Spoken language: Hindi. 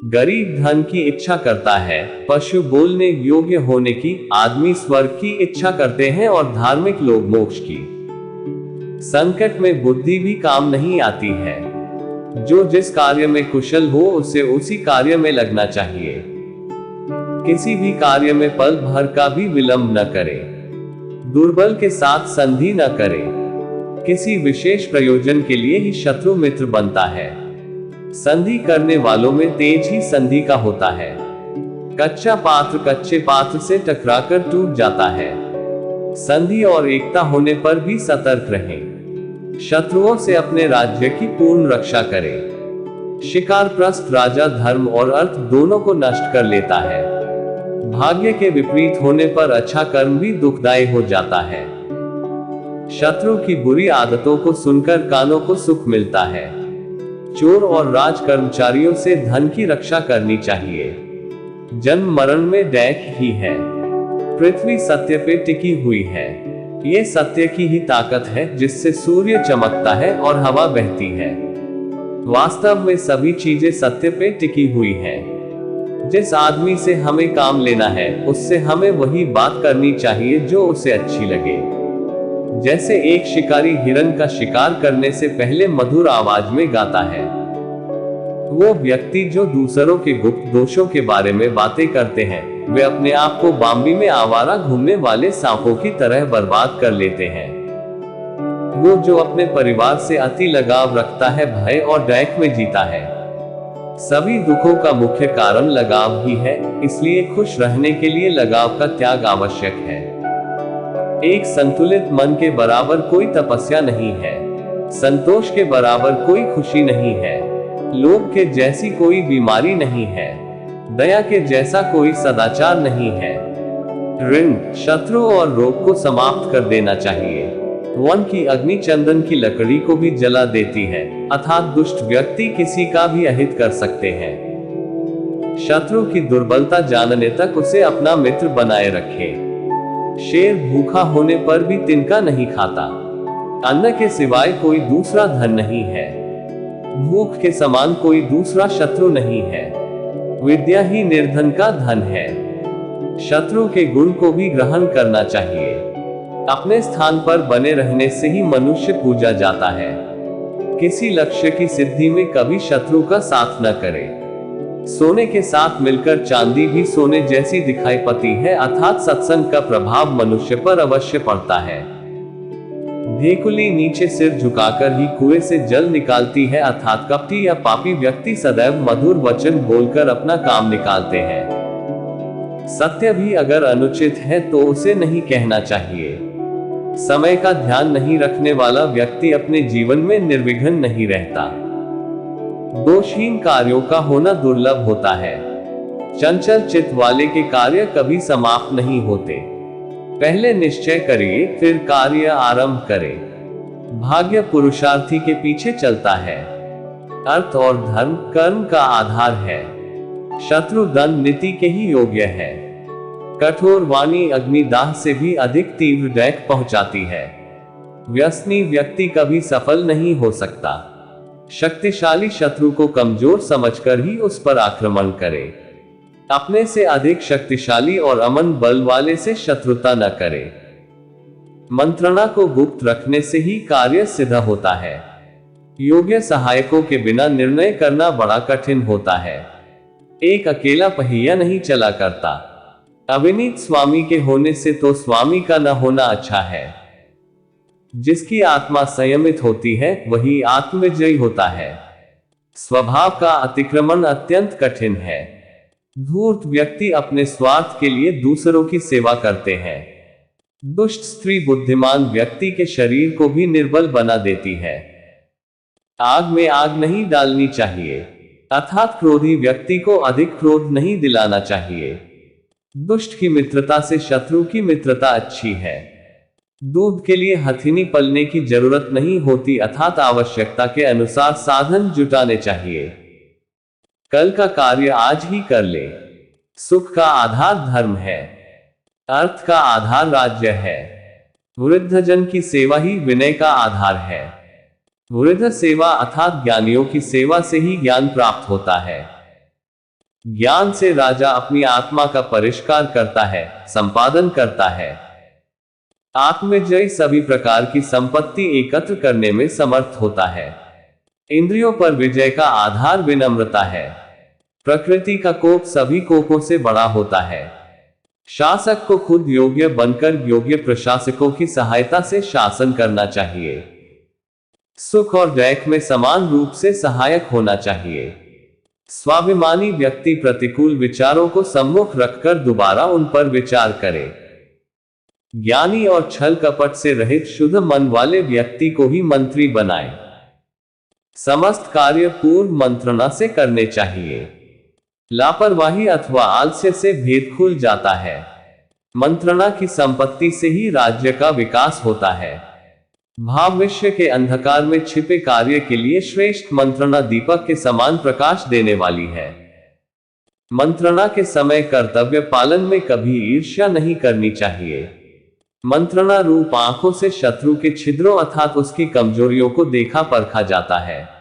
गरीब धन की इच्छा करता है, पशु बोलने योग्य होने की, आदमी स्वर्ग की इच्छा करते हैं और धार्मिक लोग मोक्ष की। संकट में बुद्धि भी काम नहीं आती है। जो जिस कार्य में कुशल हो उसे उसी कार्य में लगना चाहिए। किसी भी कार्य में पल भर का भी विलंब न करे। दुर्बल के साथ संधि न करे। किसी विशेष प्रयोजन के लिए ही शत्रु मित्र बनता है। संधि करने वालों में तेज ही संधि का होता है। कच्चा पात्र कच्चे पात्र से टकराकर टूट जाता है। संधि और एकता होने पर भी सतर्क रहें। शत्रुओं से अपने राज्य की पूर्ण रक्षा करें। शिकारप्रस्त राजा धर्म और अर्थ दोनों को नष्ट कर लेता है। भाग्य के विपरीत होने पर अच्छा कर्म भी दुखदायी हो जाता है। शत्रु की बुरी आदतों को सुनकर कानों को सुख मिलता है। चोर और राज कर्मचारियों से धन की रक्षा करनी चाहिए। जन्म मरण में डैक ही है। पृथ्वी सत्य पे टिकी हुई है। ये सत्य की ही ताकत है जिससे सूर्य चमकता है और हवा बहती है। वास्तव में सभी चीजें सत्य पे टिकी हुई है। जिस आदमी से हमें काम लेना है उससे हमें वही बात करनी चाहिए जो उसे अच्छी लगे। जैसे एक शिकारी हिरण का शिकार करने से पहले मधुर आवाज में गाता है। वो व्यक्ति जो दूसरों के गुप्त दोषों के बारे में बातें करते हैं वे अपने आप को बाम्बी में आवारा घूमने वाले सांपों की तरह बर्बाद कर लेते हैं। वो जो अपने परिवार से अति लगाव रखता है भय और डैक में जीता है। सभी दुखों का मुख्य कारण लगाव ही है, इसलिए खुश रहने के लिए लगाव का त्याग आवश्यक है। एक संतुलित मन के बराबर कोई तपस्या नहीं है। संतोष के बराबर कोई खुशी नहीं है। लोभ के जैसी कोई बीमारी नहीं है। दया के जैसा कोई सदाचार नहीं है। ऋण, शत्रु और रोग को समाप्त कर देना चाहिए। वन की अग्नि चंदन की लकड़ी को भी जला देती है, अर्थात दुष्ट व्यक्ति किसी का भी अहित कर सकते हैं। शत्रु की दुर्बलता जानने तक उसे अपना मित्र बनाए रखे। शेर भूखा होने पर भी तिनका नहीं खाता। अन्न के सिवाय कोई दूसरा धन नहीं है। भूख के समान कोई दूसरा शत्रु नहीं है। विद्या ही निर्धन का धन है। शत्रु के गुण को भी ग्रहण करना चाहिए। अपने स्थान पर बने रहने से ही मनुष्य पूजा जाता है। किसी लक्ष्य की सिद्धि में कभी शत्रु का साथ न करे। सोने के साथ मिलकर चांदी भी सोने जैसी दिखाई पड़ती है, अर्थात सत्संग का प्रभाव मनुष्य पर अवश्य पड़ता है। भेकुली नीचे सिर झुकाकर ही कुएं से जल निकालती है, अर्थात कपटी या पापी व्यक्ति सदैव मधुर वचन बोलकर अपना काम निकालते हैं। सत्य भी अगर अनुचित है तो उसे नहीं कहना चाहिए। समय का ध्यान नहीं रखने वाला व्यक्ति अपने जीवन में निर्विघ्न नहीं रहता। दोषहीन कार्यों का होना दुर्लभ होता है। चंचल चित्त वाले के कार्य कभी समाप्त नहीं होते। पहले निश्चय करिए फिर कार्य आरंभ करें। भाग्य पुरुषार्थी के पीछे चलता है। अर्थ और धर्म कर्म का आधार है। शत्रु दंड नीति के ही योग्य है। कठोर वाणी अग्निदाह से भी अधिक तीव्र डैक पहुंचाती है। व्यसनी व्यक्ति कभी सफल नहीं हो सकता। शक्तिशाली शत्रु को कमजोर समझकर ही उस पर आक्रमण करे। अपने से अधिक शक्तिशाली और अमन बल वाले से शत्रुता न करे। मंत्रणा को गुप्त रखने से ही कार्य सिद्ध होता है। योग्य सहायकों के बिना निर्णय करना बड़ा कठिन होता है। एक अकेला पहिया नहीं चला करता। अविनीत स्वामी के होने से तो स्वामी का न होना अच्छा है। जिसकी आत्मा संयमित होती है वही आत्मविजयी होता है। स्वभाव का अतिक्रमण अत्यंत कठिन है। धूर्त व्यक्ति अपने स्वार्थ के लिए दूसरों की सेवा करते हैं। दुष्ट स्त्री बुद्धिमान व्यक्ति के शरीर को भी निर्बल बना देती है। आग में आग नहीं डालनी चाहिए, अर्थात क्रोधी व्यक्ति को अधिक क्रोध नहीं दिलाना चाहिए। दुष्ट की मित्रता से शत्रु की मित्रता अच्छी है। दूध के लिए हथिनी पलने की जरूरत नहीं होती, अर्थात आवश्यकता के अनुसार साधन जुटाने चाहिए। कल का कार्य आज ही कर ले। सुख का आधार धर्म है। अर्थ का आधार राज्य है। वृद्धजन की सेवा ही विनय का आधार है। वृद्ध सेवा अर्थात ज्ञानियों की सेवा से ही ज्ञान प्राप्त होता है। ज्ञान से राजा अपनी आत्मा का परिष्कार करता है, संपादन करता है। आत्मजय सभी प्रकार की संपत्ति एकत्र करने में समर्थ होता है। इंद्रियों पर विजय का आधार विनम्रता है। प्रकृति का कोप सभी कोपों से बड़ा होता है। शासक को खुद योग्य बनकर योग्य प्रशासकों की सहायता से शासन करना चाहिए। सुख और दुख में समान रूप से सहायक होना चाहिए। स्वाभिमानी व्यक्ति प्रतिकूल विचारों को सम्मुख रखकर दोबारा उन पर विचार करे। ज्ञानी और छल कपट से रहित शुद्ध मन वाले व्यक्ति को ही मंत्री बनाए। समस्त कार्य पूर्व मंत्रणा से करने चाहिए। लापरवाही अथवा आलस्य से भेद खुल जाता है। मंत्रणा की संपत्ति से ही राज्य का विकास होता है। भावविश्व के अंधकार में छिपे कार्य के लिए श्रेष्ठ मंत्रणा दीपक के समान प्रकाश देने वाली है। मंत्रणा के समय कर्तव्य पालन में कभी ईर्ष्या नहीं करनी चाहिए। मंत्रणा रूप आंखों से शत्रु के छिद्रों अर्थात उसकी कमजोरियों को देखा परखा जाता है।